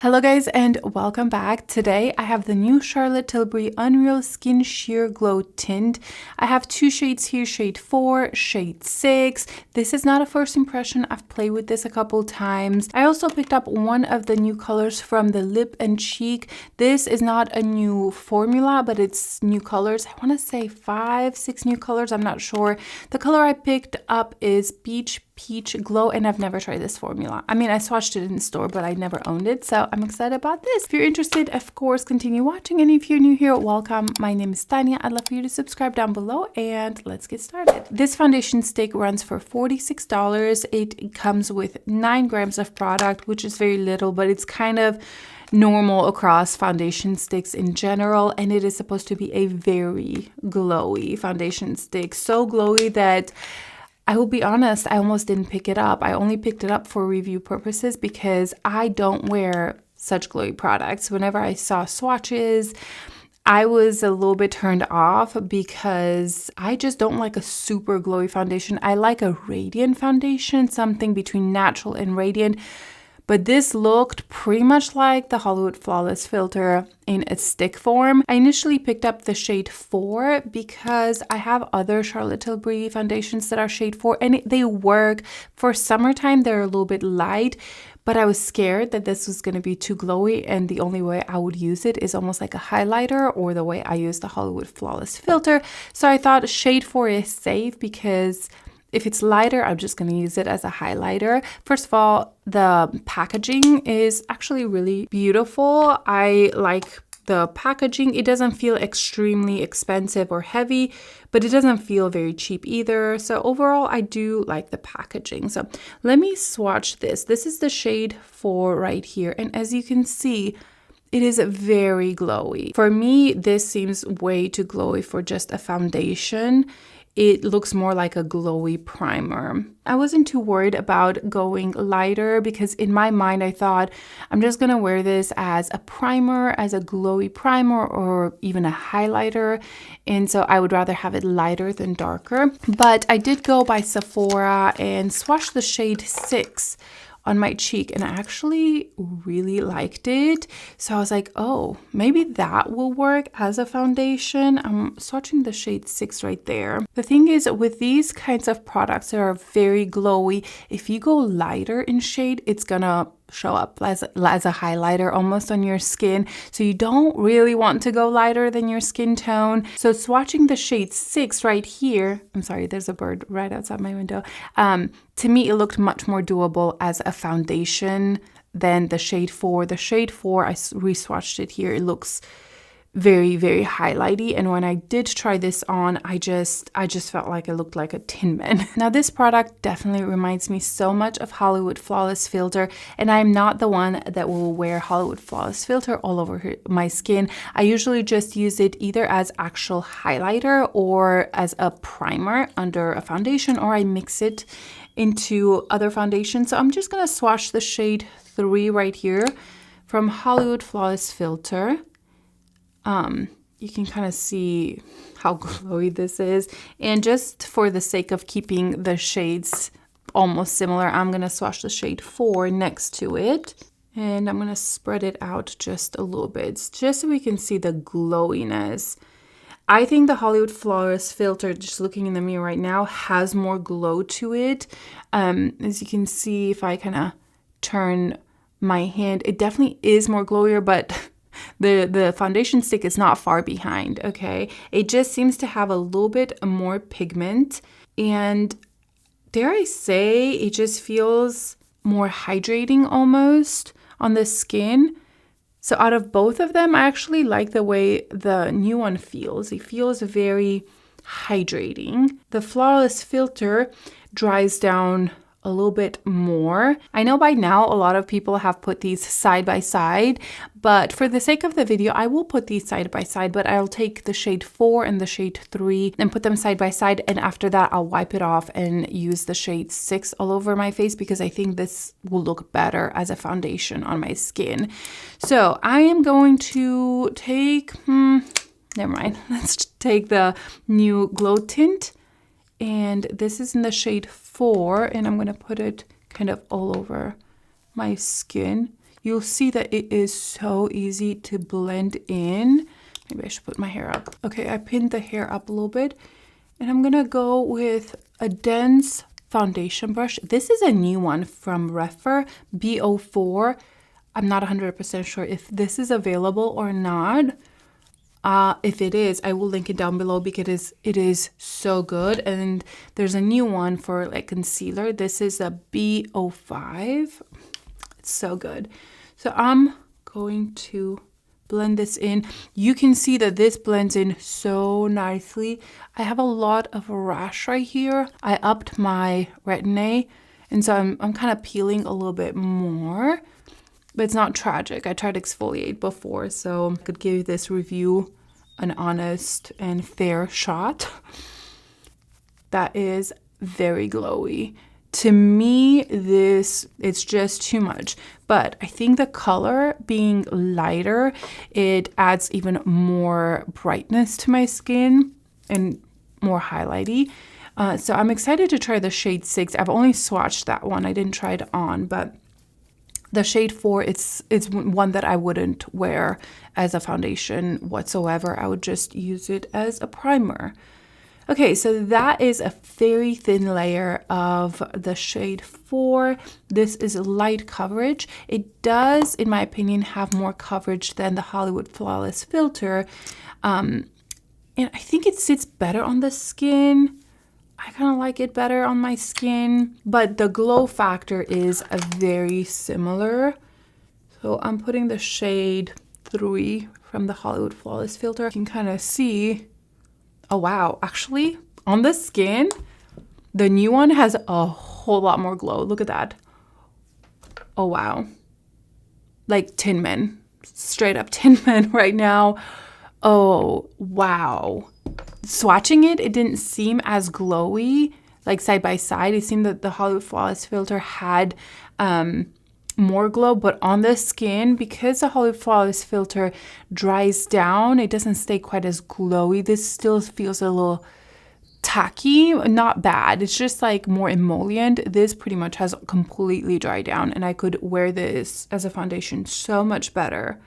Hello guys and welcome back. Today I have the new Charlotte Tilbury Unreal Skin Sheer Glow Tint. I have two shades here, shade 4, shade 6. This is not a first impression. I've played with this a couple times. I also picked up one of the new colors from the Lip and Cheek. This is not a new formula, but it's new colors. I want to say 5, 6 new colors. I'm not sure. The color I picked up is Peach Glow, and I've never tried this formula. I mean, I swatched it in the store, but I never owned it, so I'm excited about this. If you're interested, of course, continue watching, and if you're new here, welcome. My name is Tania. I'd love for you to subscribe down below, and let's get started. This foundation stick runs for $46. It comes with 9 grams of product, which is very little, but it's kind of normal across foundation sticks in general, and it is supposed to be a very glowy foundation stick. So glowy that I will be honest, I almost didn't pick it up. I only picked it up for review purposes because I don't wear such glowy products. Whenever I saw swatches, I was a little bit turned off because I just don't like a super glowy foundation. I like a radiant foundation, something between natural and radiant. But this looked pretty much like the Hollywood Flawless filter in a stick form. I initially picked up the shade 4 because I have other Charlotte Tilbury foundations that are shade 4 and they work. For summertime, they're a little bit light, but I was scared that this was going to be too glowy, and the only way I would use it is almost like a highlighter or the way I use the Hollywood Flawless filter. So I thought shade 4 is safe because if it's lighter, I'm just going to use it as a highlighter. First of all, the packaging is actually really beautiful. I like the packaging. It doesn't feel extremely expensive or heavy, but it doesn't feel very cheap either. So overall, I do like the packaging. So let me swatch this. This is the shade 4 right here. And as you can see, it is very glowy. For me, this seems way too glowy for just a foundation. It looks more like a glowy primer. I wasn't too worried about going lighter because in my mind I thought I'm just gonna wear this as a primer, as a glowy primer, or even a highlighter. And so I would rather have it lighter than darker. But I did go by Sephora and swatch the shade 6 on my cheek, and I actually really liked it. So I was like, oh, maybe that will work as a foundation. I'm swatching the shade 6 right there. The thing is, with these kinds of products that are very glowy, if you go lighter in shade, it's gonna show up as a highlighter almost on your skin. So you don't really want to go lighter than your skin tone. So swatching the shade 6 right here, I'm sorry, there's a bird right outside my window. To me, it looked much more doable as a foundation than the shade 4. The shade 4, I re-swatched it here. It looks very, very highlighty, and when I did try this on, I just felt like it looked like a Tin Man. Now this product definitely reminds me so much of Hollywood Flawless filter, and I'm not the one that will wear Hollywood Flawless filter all over my skin. I usually just use it either as actual highlighter or as a primer under a foundation, or I mix it into other foundations. So I'm just gonna swatch the shade 3 right here from Hollywood Flawless filter. You can kind of see how glowy this is. And just for the sake of keeping the shades almost similar, I'm going to swatch the shade 4 next to it. And I'm going to spread it out just a little bit, just so we can see the glowiness. I think the Hollywood Flawless filter, just looking in the mirror right now, has more glow to it. As you can see, if I kind of turn my hand, it definitely is more glowier, but the foundation stick is not far behind, okay? It just seems to have a little bit more pigment, and dare I say, it just feels more hydrating almost on the skin. So out of both of them, I actually like the way the new one feels. It feels very hydrating. The Flawless filter dries down a little bit more. I know by now a lot of people have put these side by side, but for the sake of the video, I will put these side by side, but I'll take the shade 4 and the shade 3 and put them side by side. And after that, I'll wipe it off and use the shade 6 all over my face because I think this will look better as a foundation on my skin. So I am going to take, never mind. Let's take the new Glow Tint. And this is in the shade 4, and I'm going to put it kind of all over my skin. you'll see that it is so easy to blend in. Maybe I should put my hair up. Okay, I pinned the hair up a little bit, and I'm gonna go with a dense foundation brush. This is a new one from Refer, B04. I'm not 100% sure if this is available or not. If it is, I will link it down below because it is so good. And there's a new one for like concealer. This is a B05. It's so good. So I'm going to blend this in. You can see that this blends in so nicely. I have a lot of rash right here. I upped my retin-A, and so I'm kind of peeling a little bit more, but it's not tragic. I tried to exfoliate before, so I could give this review an honest and fair shot. That is very glowy. To me, it's just too much. But I think the color being lighter, it adds even more brightness to my skin and more highlighty. So I'm excited to try the shade 6. I've only swatched that one. I didn't try it on, but the shade 4, it's one that I wouldn't wear as a foundation whatsoever. I would just use it as a primer. Okay, so that is a very thin layer of the shade 4. This is light coverage. It does, in my opinion, have more coverage than the Hollywood Flawless filter. And I think it sits better on the skin. I kind of like it better on my skin, but the glow factor is very similar. So I'm putting the shade 3 from the Hollywood Flawless filter. You can kind of see, oh wow, actually on the skin, the new one has a whole lot more glow. Look at that. Oh wow. Like Tin Men, straight up Tin Men right now. Oh wow. Swatching it, it didn't seem as glowy, like side by side. It seemed that the Hollywood Flawless filter had more glow, but on the skin, because the Hollywood Flawless filter dries down, it doesn't stay quite as glowy. This still feels a little tacky, not bad. It's just like more emollient. This pretty much has completely dried down, and I could wear this as a foundation so much better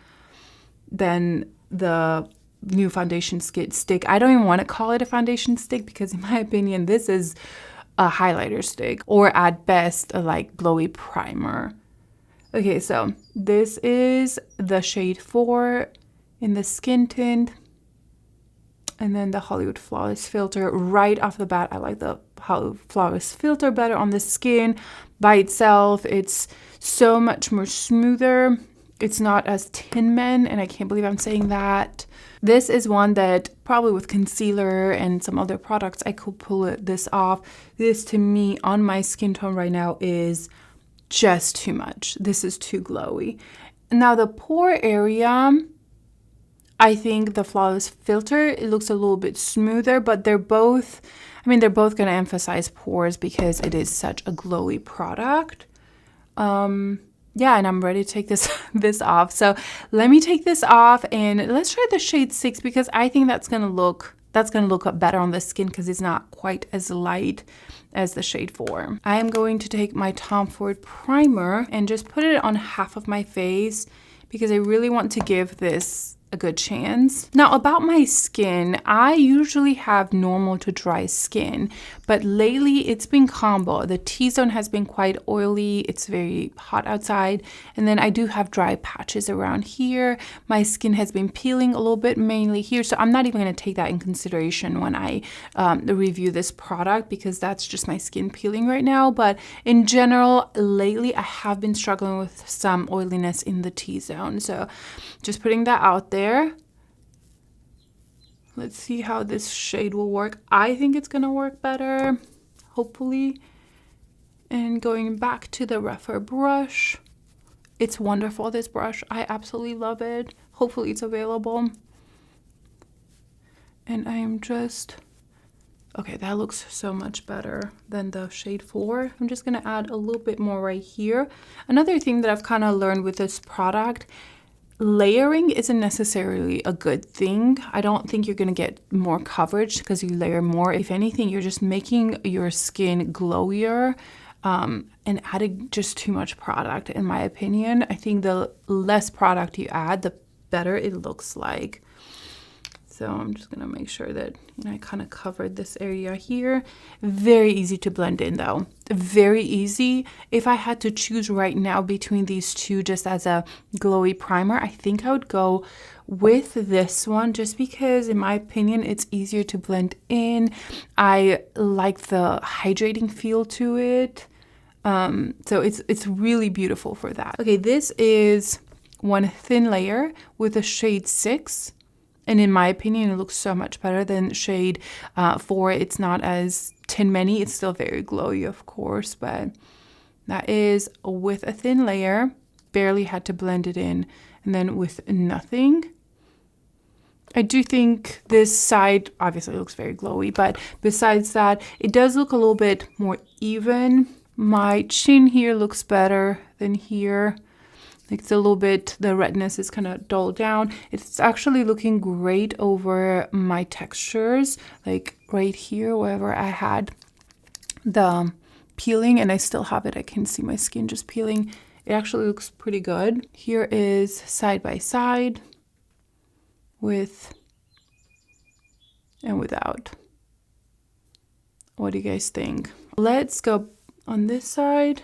than the new foundation stick. I don't even want to call it a foundation stick because in my opinion, this is a highlighter stick, or at best a like glowy primer. Okay, so this is the shade 4 in the skin tint, and then the Hollywood Flawless filter. Right off the bat, I like the Hollywood Flawless filter better on the skin. By itself, it's so much more smoother. It's not as Tin Men, and I can't believe I'm saying that. This is one that probably with concealer and some other products, I could pull this off. This to me, on my skin tone right now, is just too much. This is too glowy. Now the pore area, I think the Flawless filter, it looks a little bit smoother, but they're both, I mean, they're both going to emphasize pores because it is such a glowy product. Yeah, and I'm ready to take this off. So let me take this off and let's try the shade 6 because I think that's gonna look better on the skin because it's not quite as light as the shade 4. I am going to take my Tom Ford primer and just put it on half of my face because I really want to give this a good chance. Now about my skin, I usually have normal to dry skin, but lately it's been combo. The T-zone has been quite oily. It's very hot outside. And then I do have dry patches around here. My skin has been peeling a little bit, mainly here. So I'm not even going to take that in consideration when I review this product because that's just my skin peeling right now. But in general, lately I have been struggling with some oiliness in the T-zone. So just putting that out there. Let's see how this shade will work. I think it's gonna work better, hopefully. And going back to the Refer brush. It's wonderful, this brush. I absolutely love it. Hopefully it's available. And I am just, okay, that looks so much better than the shade 4. I'm just gonna add a little bit more right here. Another thing that I've kind of learned with this product, layering isn't necessarily a good thing. I don't think you're going to get more coverage because you layer more. If anything, you're just making your skin glowier and adding just too much product, in my opinion. I think the less product you add, the better it looks like. So I'm just gonna make sure that, you know, I kind of covered this area here. Very easy to blend in though, very easy. If I had to choose right now between these two just as a glowy primer, I think I would go with this one just because in my opinion it's easier to blend in. I like the hydrating feel to it. So it's really beautiful for that. Okay, this is one thin layer with a shade 6. And in my opinion, it looks so much better than shade 4. It's not as tin many. It's still very glowy, of course, but that is with a thin layer. Barely had to blend it in. And then with nothing. I do think this side obviously looks very glowy, but besides that, it does look a little bit more even. My chin here looks better than here. It's a little bit, the redness is kind of dulled down. It's actually looking great over my textures, like right here, wherever I had the peeling, and I still have it. I can see my skin just peeling. It actually looks pretty good. Here is side by side with and without. What do you guys think? Let's go on this side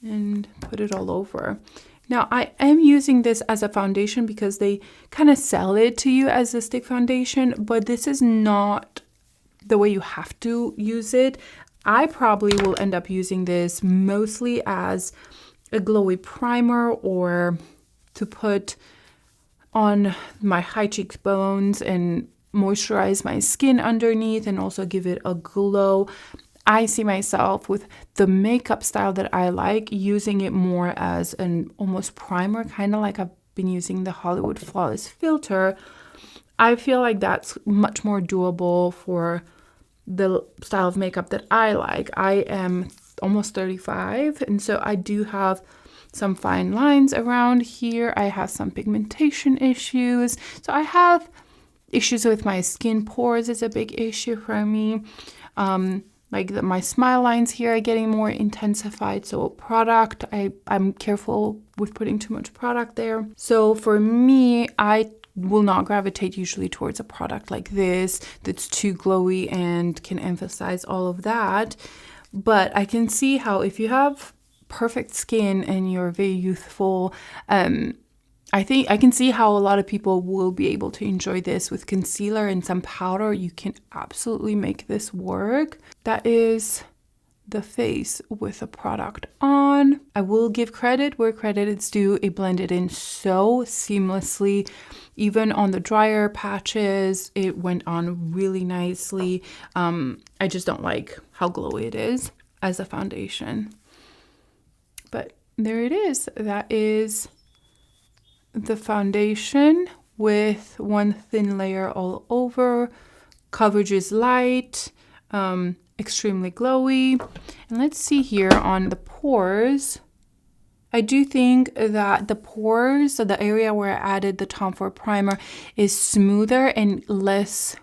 and put it all over. Now I am using this as a foundation because they kind of sell it to you as a stick foundation, but this is not the way you have to use it. I probably will end up using this mostly as a glowy primer or to put on my high cheekbones and moisturize my skin underneath and also give it a glow. I see myself with the makeup style that I like using it more as an almost primer, kind of like I've been using the Hollywood Flawless filter. I feel like that's much more doable for the style of makeup that I like. I am almost 35, and so I do have some fine lines around here. I have some pigmentation issues. So I have issues with my skin. Pores is a big issue for me. My smile lines here are getting more intensified. So product, I'm careful with putting too much product there. So for me, I will not gravitate usually towards a product like this that's too glowy and can emphasize all of that. But I can see how if you have perfect skin and you're very youthful, I think I can see how a lot of people will be able to enjoy this with concealer and some powder. You can absolutely make this work. That is the face with a product on. I will give credit where credit is due. It blended in so seamlessly. Even on the drier patches, it went on really nicely. I just don't like how glowy it is as a foundation. But there it is. That is the foundation with one thin layer all over. Coverage is light, extremely glowy. And let's see here on the pores. I do think that the pores, so the area where I added the Tom Ford primer, is smoother and less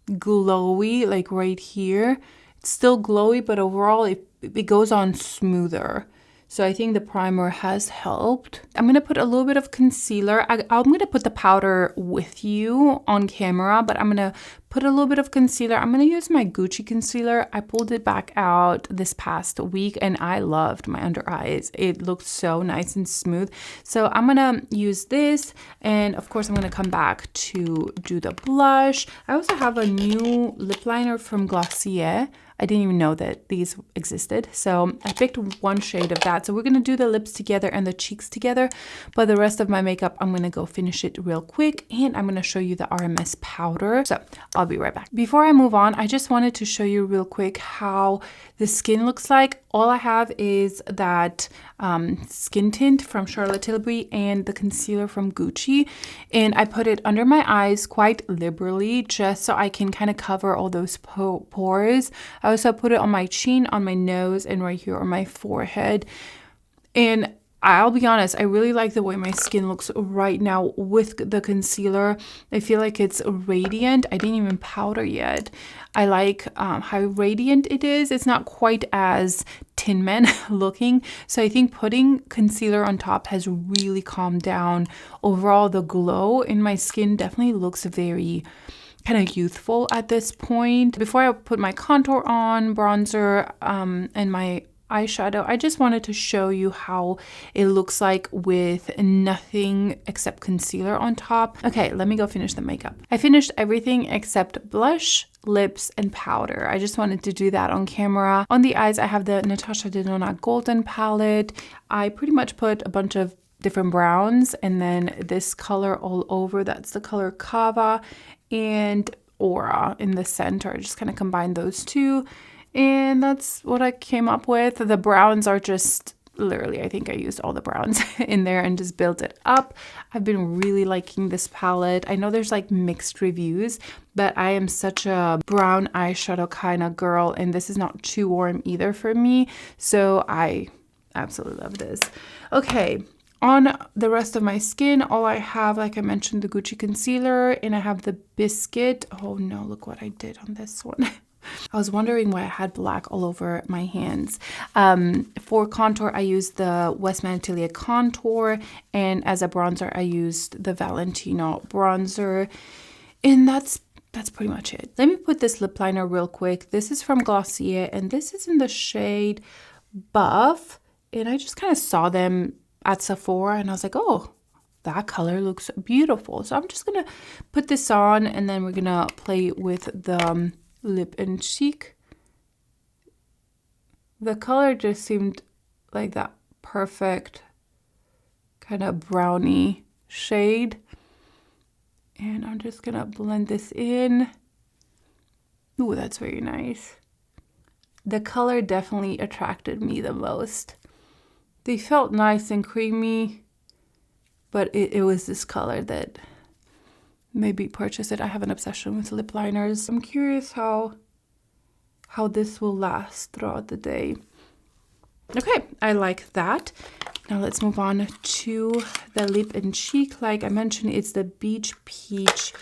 glowy, like right here. It's still glowy, but overall it goes on smoother. So I think the primer has helped. I'm going to put a little bit of concealer. I'm going to put the powder with you on camera, but I'm going to put a little bit of concealer. I'm going to use my Gucci concealer. I pulled it back out this past week and I loved my under eyes. It looked so nice and smooth. So I'm going to use this, and of course I'm going to come back to do the blush. I also have a new lip liner from Glossier. I didn't even know that these existed. So I picked one shade of that. So we're going to do the lips together and the cheeks together. But the rest of my makeup, I'm going to go finish it real quick. And I'm going to show you the RMS powder. So I'll be right back. Before I move on, I just wanted to show you real quick how the skin looks like. All I have is that skin tint from Charlotte Tilbury and the concealer from Gucci. And I put it under my eyes quite liberally just so I can kind of cover all those pores. I also put it on my chin, on my nose, and right here on my forehead. And I'll be honest, I really like the way my skin looks right now with the concealer. I feel like it's radiant. I didn't even powder yet. I like how radiant it is. It's not quite as Tin Man looking. So I think putting concealer on top has really calmed down. Overall, the glow in my skin definitely looks very kind of youthful at this point. Before I put my contour on, bronzer, and my eyeshadow, I just wanted to show you how it looks like with nothing except concealer on top. Okay, let me go finish the makeup. I finished everything except blush, lips, and powder. I just wanted to do that on camera. On the eyes, I have the Natasha Denona Golden palette. I pretty much put a bunch of different browns and then this color all over. That's the color Kava and Aura in the center. I just kind of combined those two. And that's what I came up with. The browns are just literally, I think I used all the browns in there and just built it up. I've been really liking this palette. I know there's like mixed reviews, but I am such a brown eyeshadow kind of girl, and this is not too warm either for me. So I absolutely love this. Okay. On the rest of my skin, all I have, like I mentioned, the Gucci concealer, and I have the Biscuit. Oh no, look what I did on this one. I was wondering why I had black all over my hands. For contour, I used the Westman Atelier contour, and as a bronzer, I used the Valentino bronzer, and that's pretty much it. Let me put this lip liner real quick. This is from Glossier, and this is in the shade Buff, and I just kind of saw them at Sephora, and I was like, oh, that color looks beautiful. So I'm just gonna put this on, and then we're gonna play with the lip and cheek. The color just seemed like that perfect kind of brownie shade. And I'm just gonna blend this in. Ooh, that's very nice. The color definitely attracted me the most. They felt nice and creamy, but it was this color that made me purchase it. I have an obsession with lip liners. I'm curious how this will last throughout the day. Okay, I like that. Now let's move on to the lip and cheek. Like I mentioned, it's the Beach Peach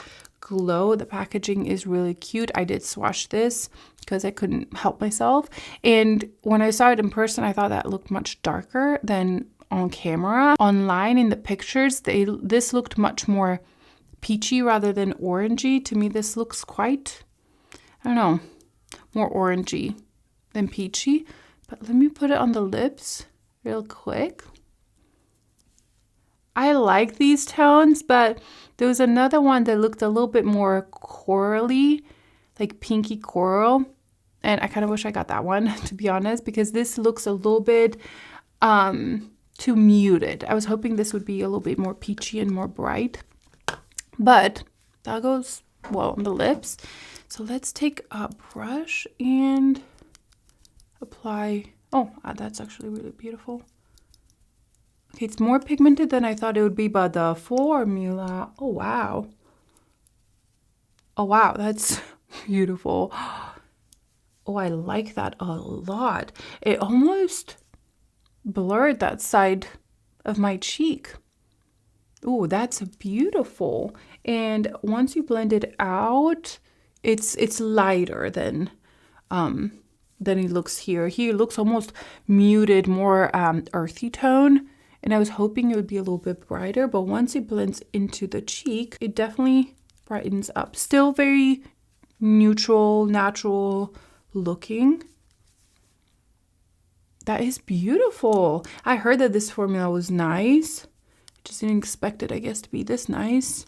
Glow. The packaging is really cute. I did swatch this because I couldn't help myself. And when I saw it in person, I thought that looked much darker than on camera. Online in the pictures, this looked much more peachy rather than orangey. To me, this looks quite, I don't know, more orangey than peachy. But let me put it on the lips real quick. I like these tones, but there was another one that looked a little bit more corally, like pinky coral. And I kind of wish I got that one, to be honest, because this looks a little bit too muted. I was hoping this would be a little bit more peachy and more bright. But that goes well on the lips. So let's take a brush and apply. Oh, that's actually really beautiful. Okay, it's more pigmented than I thought it would be, but the formula, oh wow. Oh wow, that's beautiful. Oh, I like that a lot. It almost blurred that side of my cheek. Oh, that's beautiful. And once you blend it out, it's lighter than it looks here. Here it looks almost muted, more earthy tone. And I was hoping it would be a little bit brighter, but once it blends into the cheek, it definitely brightens up. Still very neutral, natural looking. That is beautiful. I heard that this formula was nice. Just didn't expect it, I guess, to be this nice.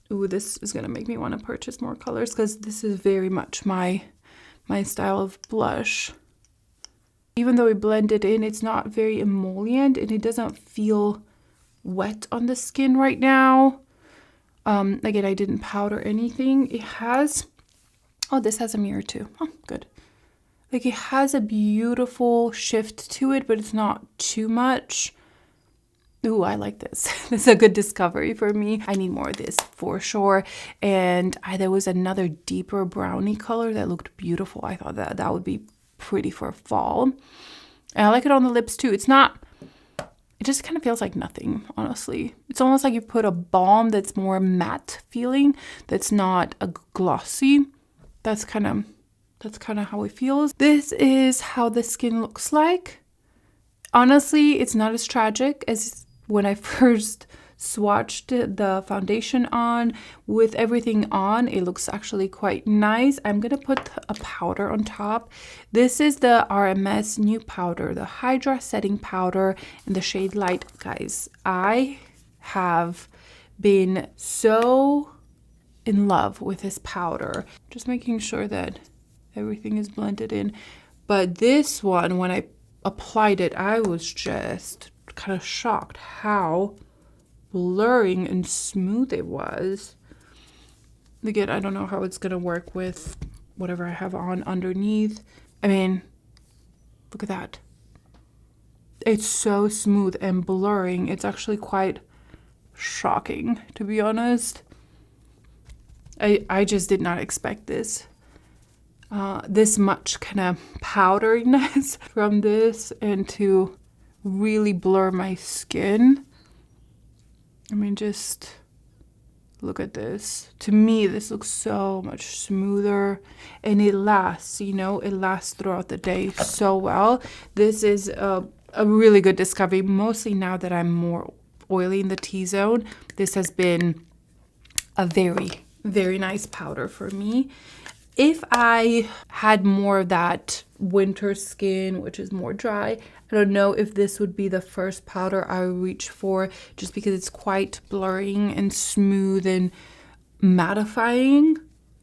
Ooh, this is gonna make me want to purchase more colors because this is very much my style of blush. Even though we blend it in, it's not very emollient and it doesn't feel wet on the skin right now. Again, I didn't powder anything. It has, oh, this has a mirror too. Oh, good. Like it has a beautiful shift to it, but it's not too much. Ooh, I like this. This is a good discovery for me. I need more of this for sure. And there was another deeper brownie color that looked beautiful. I thought that would be pretty for fall. And I like it on the lips too. It's not it just kind of feels like nothing, honestly. It's almost like you put a balm that's more matte feeling, that's not a glossy. That's kind of how it feels. This is how the skin looks like. Honestly, it's not as tragic as when I first swatched the foundation on. With everything on, it looks actually quite nice. I'm gonna put a powder on top. This is the RMS new powder, the Hydra setting powder in the shade Light. Guys, I have been so in love with this powder. Just making sure that everything is blended in. But this one, when I applied it, I was just kind of shocked how blurring and smooth it was. Again, I don't know how it's gonna work with whatever I have on underneath. I mean, look at that. It's so smooth and blurring. It's actually quite shocking, to be honest. I just did not expect this. This much kind of powderiness from this, and to really blur my skin. I mean, just look at this. To me, this looks so much smoother, and it lasts, you know, it lasts throughout the day so well. This is a really good discovery, mostly now that I'm more oily in the T-zone. This has been a very, very nice powder for me. If I had more of that winter skin, which is more dry, I don't know if this would be the first powder I would reach for, just because it's quite blurring and smooth and mattifying.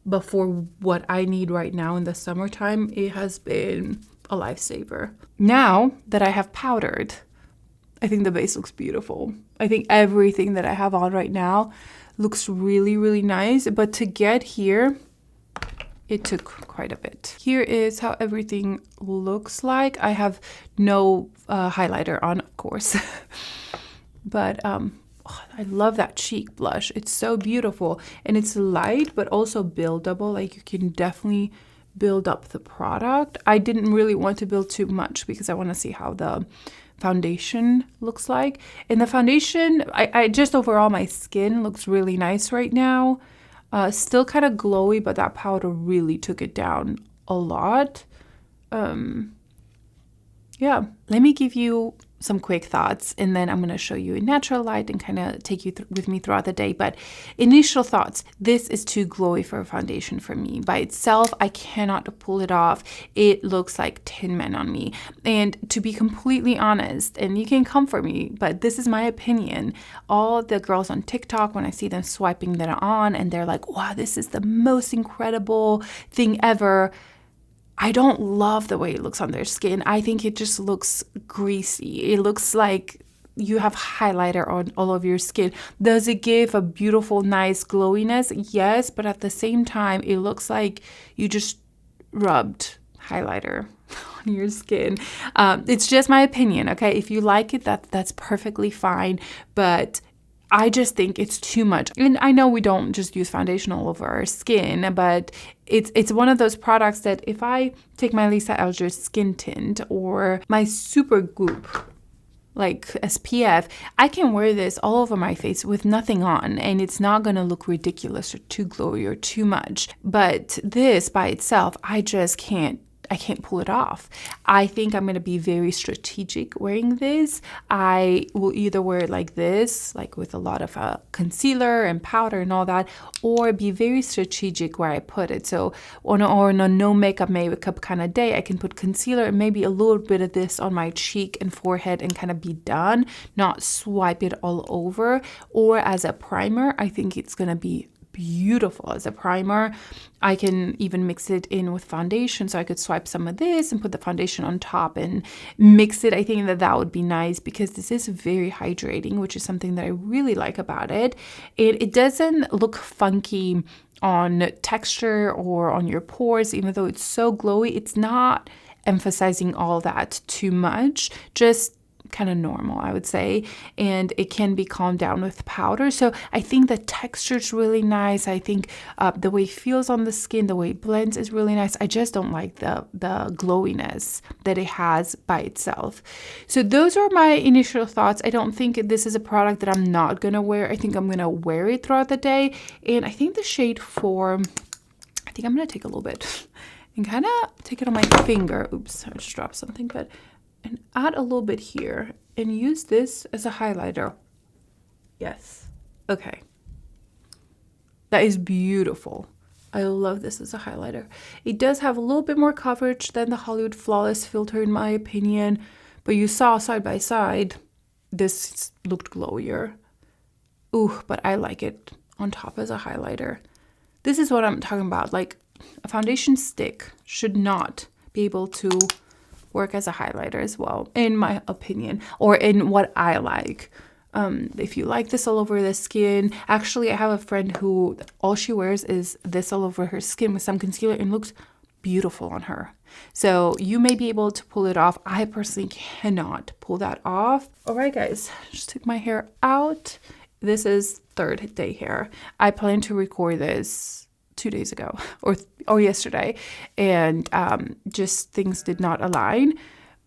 But for what I need right now in the summertime, it has been a lifesaver. Now that I have powdered, I think the base looks beautiful. I think everything that I have on right now looks really, really nice. But to get here, it took quite a bit. Here is how everything looks like. I have no highlighter on, of course. But oh, I love that cheek blush. It's so beautiful. And it's light, but also buildable. Like, you can definitely build up the product. I didn't really want to build too much because I want to see how the foundation looks like. And the foundation, I just overall, my skin looks really nice right now. Still kind of glowy, but that powder really took it down a lot. Yeah, let me give you some quick thoughts, and then I'm going to show you in natural light and kind of take you with me throughout the day. But initial thoughts, this is too glowy for a foundation for me. By itself, I cannot pull it off. It looks like Tin Man on me. And to be completely honest, and you can come for me, but this is my opinion. All the girls on TikTok, when I see them swiping that on and they're like, wow, this is the most incredible thing ever, I don't love the way it looks on their skin. I think it just looks greasy. It looks like you have highlighter on all of your skin. Does it give a beautiful, nice glowiness? Yes, but at the same time, it looks like you just rubbed highlighter on your skin. It's just my opinion, okay? If you like it, that's perfectly fine, but I just think it's too much. And I know we don't just use foundation all over our skin, but it's one of those products that if I take my Lisa Eldridge skin tint or my super goop like SPF, I can wear this all over my face with nothing on, and it's not gonna look ridiculous or too glowy or too much. But this by itself, I can't pull it off. I think I'm going to be very strategic wearing this. I will either wear it like this, like with a lot of concealer and powder and all that, or be very strategic where I put it. So on a no makeup kind of day, I can put concealer and maybe a little bit of this on my cheek and forehead and kind of be done, not swipe it all over. Or as a primer, I think it's going to be beautiful as a primer. I can even mix it in with foundation, so I could swipe some of this and put the foundation on top and mix it. I think that would be nice because this is very hydrating, which is something that I really like about it. It doesn't look funky on texture or on your pores, even though it's so glowy. It's not emphasizing all that too much. Just kind of normal, I would say, and it can be calmed down with powder. So I think the texture is really nice. I think the way it feels on the skin, the way it blends is really nice. I just don't like the glowiness that it has by itself. So those are my initial thoughts. I don't think this is a product that I'm not gonna wear. I think I'm gonna wear it throughout the day, and I think the shade 4, I think I'm gonna take a little bit and kind of take it on my finger. Oops, I just dropped something, and add a little bit here and use this as a highlighter. Yes. Okay. That is beautiful. I love this as a highlighter. It does have a little bit more coverage than the Hollywood Flawless filter in my opinion, but you saw side by side, this looked glowier. Ooh, but I like it on top as a highlighter. This is what I'm talking about. Like, a foundation stick should not be able to work as a highlighter as well, in my opinion, or in what I like. If you like this all over the skin, actually I have a friend who all she wears is this all over her skin with some concealer and looks beautiful on her. So you may be able to pull it off. I personally cannot pull that off. All right, guys, just took my hair out. This is 3rd day hair. I plan to record this 2 days ago or yesterday, and just things did not align.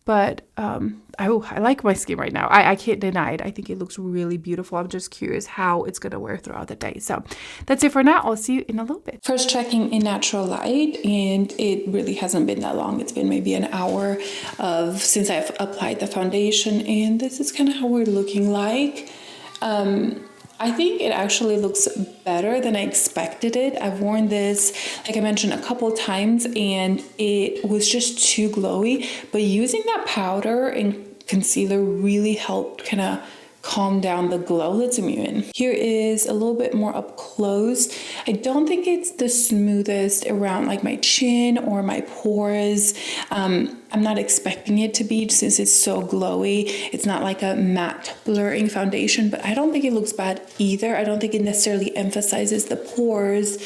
But I like my skin right now. I can't deny it. I think it looks really beautiful. I'm just curious how it's gonna wear throughout the day. So that's it for now. I'll see you in a little bit. First checking in natural light, and it really hasn't been that long. It's been maybe an hour since I've applied the foundation, and this is kind of how we're looking like. I think it actually looks better than I expected it. I've worn this, like I mentioned, a couple times, and it was just too glowy. But using that powder and concealer really helped kind of calm down the glow. Let's zoom you in. Here is a little bit more up close. I don't think it's the smoothest around like my chin or my pores. I'm not expecting it to be, since it's so glowy. It's not like a matte blurring foundation, but I don't think it looks bad either. I don't think it necessarily emphasizes the pores,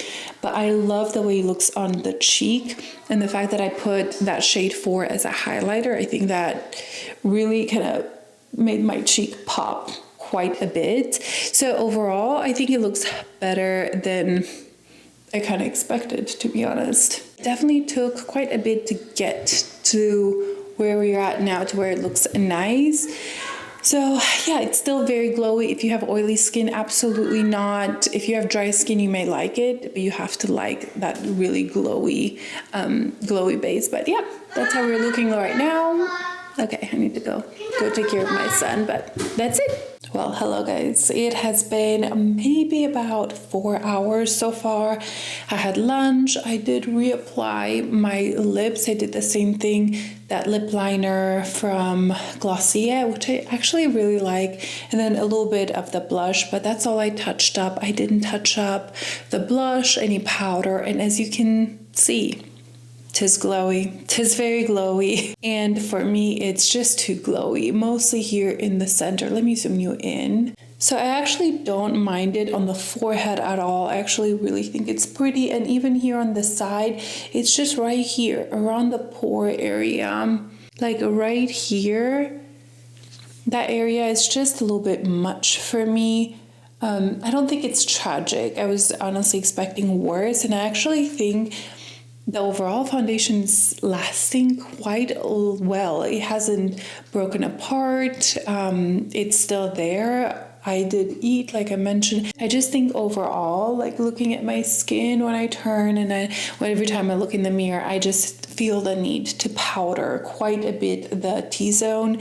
but I love the way it looks on the cheek, and the fact that I put that shade 4 as a highlighter. I think that really kind of made my cheek pop quite a bit. So overall, I think it looks better than I kind of expected, to be honest. Definitely took quite a bit to get to where we're at now, to where it looks nice. So yeah, it's still very glowy. If you have oily skin, absolutely not. If you have dry skin, you may like it, but you have to like that really glowy base. But yeah, that's how we're looking right now. Okay, I need to go take care of my son, but that's it. Well, hello guys. It has been maybe about 4 hours so far. I had lunch. I did reapply my lips. I did the same thing, that lip liner from Glossier, which I actually really like, and then a little bit of the blush, but that's all I touched up. I didn't touch up the blush, any powder, and as you can see, 'tis glowy, 'tis very glowy. And for me, it's just too glowy, mostly here in the center. Let me zoom you in. So I actually don't mind it on the forehead at all. I actually really think it's pretty. And even here on the side, it's just right here around the pore area, like right here. That area is just a little bit much for me. I don't think it's tragic. I was honestly expecting worse. And I actually think the overall foundation is lasting quite well. It hasn't broken apart. It's still there. I did eat, like I mentioned. I just think overall, like looking at my skin when I turn and every time I look in the mirror, I just feel the need to powder quite a bit the T-zone.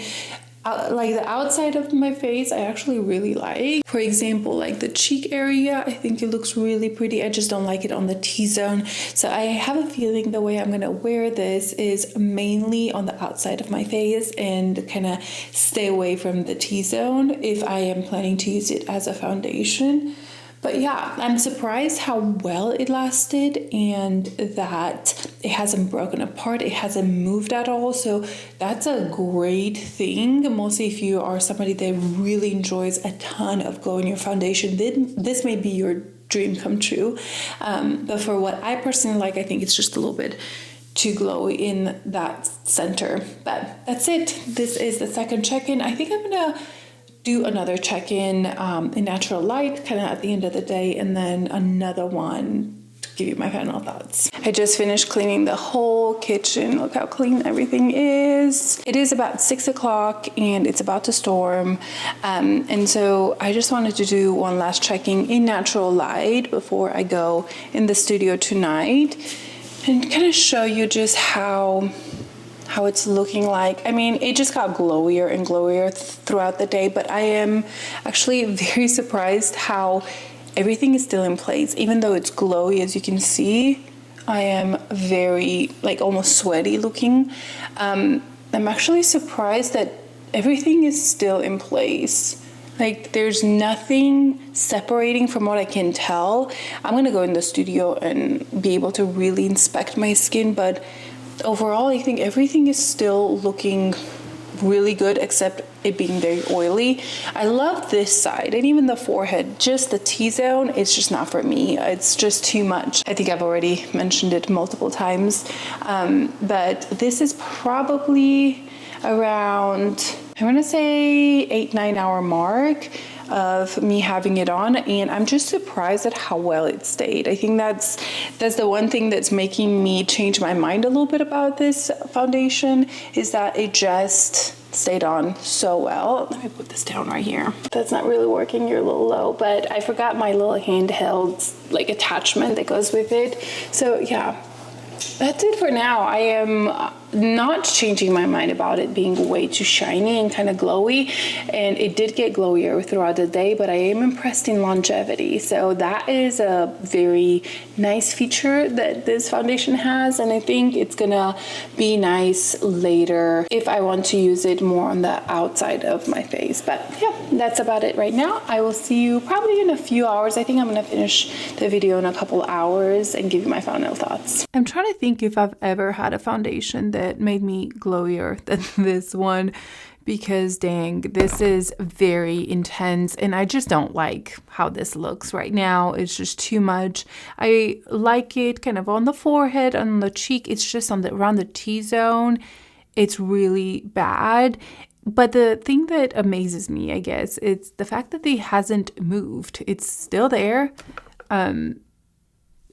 Like the outside of my face, I actually really like. For example, like the cheek area, I think it looks really pretty. I just don't like it on the T-zone. So I have a feeling the way I'm gonna wear this is mainly on the outside of my face and kind of stay away from the T-zone if I am planning to use it as a foundation. But yeah, I'm surprised how well it lasted and that it hasn't broken apart. It hasn't moved at all. So that's a great thing. Mostly if you are somebody that really enjoys a ton of glow in your foundation, then this may be your dream come true. But for what I personally like, I think it's just a little bit to glow in that center. But that's it. This is the second check-in. I think I'm gonna do another check-in in natural light kind of at the end of the day, and then another one to give you my final thoughts. I just finished cleaning the whole kitchen. Look how clean everything is. It is about 6 o'clock and it's about to storm, and so I just wanted to do one last check-in in natural light before I go in the studio tonight and kind of show you just how it's looking like. I mean, it just got glowier and glowier throughout the day, but I am actually very surprised how everything is still in place. Even though it's glowy, as you can see, I am very, like, almost sweaty looking. I'm actually surprised that everything is still in place. Like, there's nothing separating from what I can tell. I'm gonna go in the studio and be able to really inspect my skin, but overall, I think everything is still looking really good, except it being very oily. I love this side and even the forehead. Just the T-zone, it's just not for me. It's just too much. I think I've already mentioned it multiple times, but this is probably around, I want to say 8-9 hour mark of me having it on, and I'm just surprised at how well it stayed. I think that's the one thing that's making me change my mind a little bit about this foundation, is that it just stayed on so well. Let me put this down right here. That's not really working, you're a little low, but I forgot my little handheld like attachment that goes with it. So yeah, that's it for now. I am not changing my mind about it being way too shiny and kind of glowy, and it did get glowier throughout the day, but I am impressed in longevity. So that is a very nice feature that this foundation has, and I think it's gonna be nice later if I want to use it more on the outside of my face. But yeah, that's about it right now. I will see you probably in a few hours. I think I'm gonna finish the video in a couple hours and give you my final thoughts. I'm trying to think if I've ever had a foundation that made me glowier than this one, because dang, this is very intense and I just don't like how this looks right now. It's just too much. I like it kind of on the forehead, on the cheek. It's just on the around the T-zone. It's really bad. But the thing that amazes me, I guess, it's the fact that it hasn't moved. It's still there.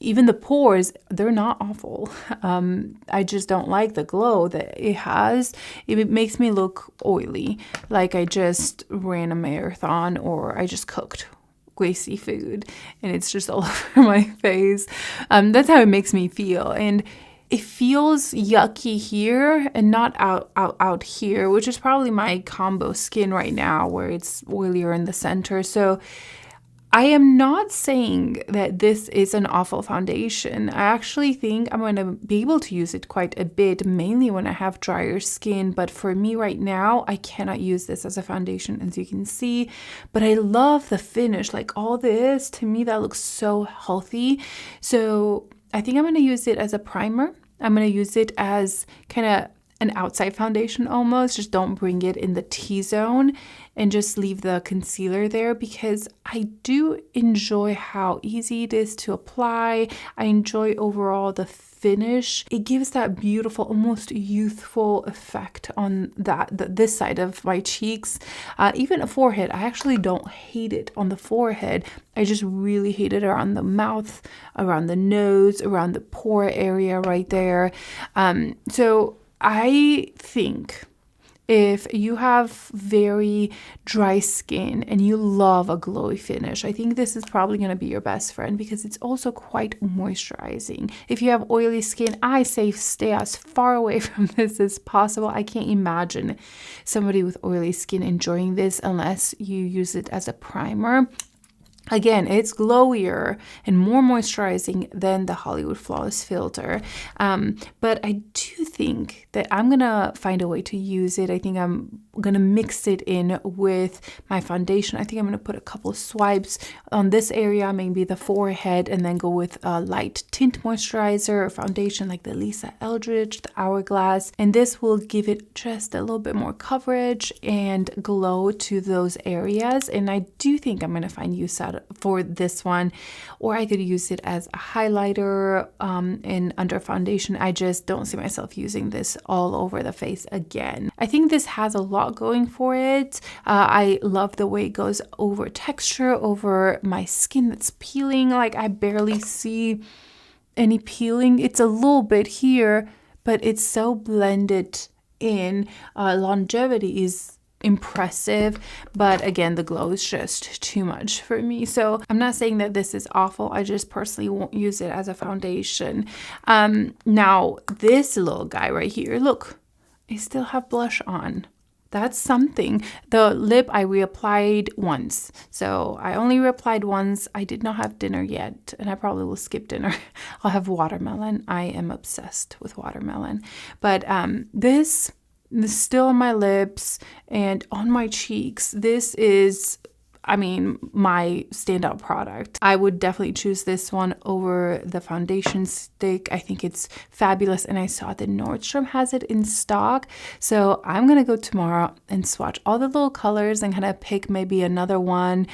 Even the pores, they're not awful. I just don't like the glow that it has. It makes me look oily, like I just ran a marathon or I just cooked greasy food and it's just all over my face. That's how it makes me feel. And it feels yucky here and not out here, which is probably my combo skin right now where it's oilier in the center. So I am not saying that this is an awful foundation. I actually think I'm going to be able to use it quite a bit, mainly when I have drier skin. But for me right now, I cannot use this as a foundation, as you can see. But I love the finish. Like all this, to me, that looks so healthy. So I think I'm going to use it as a primer. I'm going to use it as kind of an outside foundation almost. Just don't bring it in the T-zone and just leave the concealer there, because I do enjoy how easy it is to apply. I enjoy overall the finish. It gives that beautiful, almost youthful effect on this side of my cheeks. Even a forehead, I actually don't hate it on the forehead. I just really hate it around the mouth, around the nose, around the pore area right there. So I think if you have very dry skin and you love a glowy finish, I think this is probably going to be your best friend, because it's also quite moisturizing. If you have oily skin, I say stay as far away from this as possible. I can't imagine somebody with oily skin enjoying this unless you use it as a primer. Again, it's glowier and more moisturizing than the Hollywood Flawless filter. But I do think that I'm going to find a way to use it. I think I'm going to mix it in with my foundation. I think I'm going to put a couple of swipes on this area, maybe the forehead, and then go with a light tint moisturizer or foundation like the Lisa Eldridge, the Hourglass. And this will give it just a little bit more coverage and glow to those areas. And I do think I'm going to find use out for this one, or I could use it as a highlighter and under foundation. I just don't see myself using this all over the face again. I think this has a lot going for it. I love the way it goes over texture, over my skin that's peeling. Like I barely see any peeling. It's a little bit here, but it's so blended in. Longevity is impressive, but again, the glow is just too much for me. So I'm not saying that this is awful. I just personally won't use it as a foundation. Now this little guy right here, look, I still have blush on. That's something. The lip I reapplied once. So I only reapplied once. I did not have dinner yet, and I probably will skip dinner. I'll have watermelon. I am obsessed with watermelon. But this is still on my lips and on my cheeks. This is, I mean, my standout product. I would definitely choose this one over the foundation stick. I think it's fabulous, and I saw that Nordstrom has it in stock. So I'm gonna go tomorrow and swatch all the little colors and kind of pick maybe another one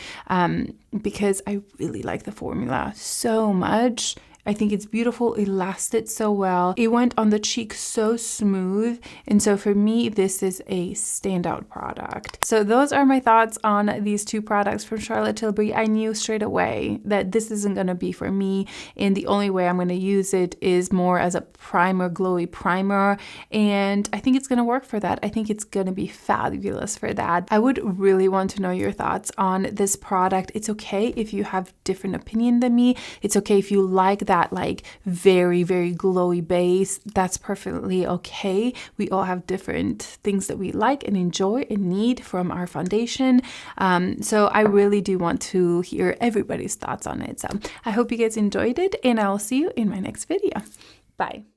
because I really like the formula so much. I think it's beautiful. It lasted so well. It went on the cheek so smooth. And so for me, this is a standout product. So those are my thoughts on these two products from Charlotte Tilbury. I knew straight away that this isn't going to be for me. And the only way I'm going to use it is more as a primer, glowy primer. And I think it's going to work for that. I think it's going to be fabulous for that. I would really want to know your thoughts on this product. It's okay if you have different opinion than me. It's okay if you like that like very, very glowy base. That's perfectly okay. We all have different things that we like and enjoy and need from our foundation. So I really do want to hear everybody's thoughts on it. So I hope you guys enjoyed it, and I will see you in my next video. Bye.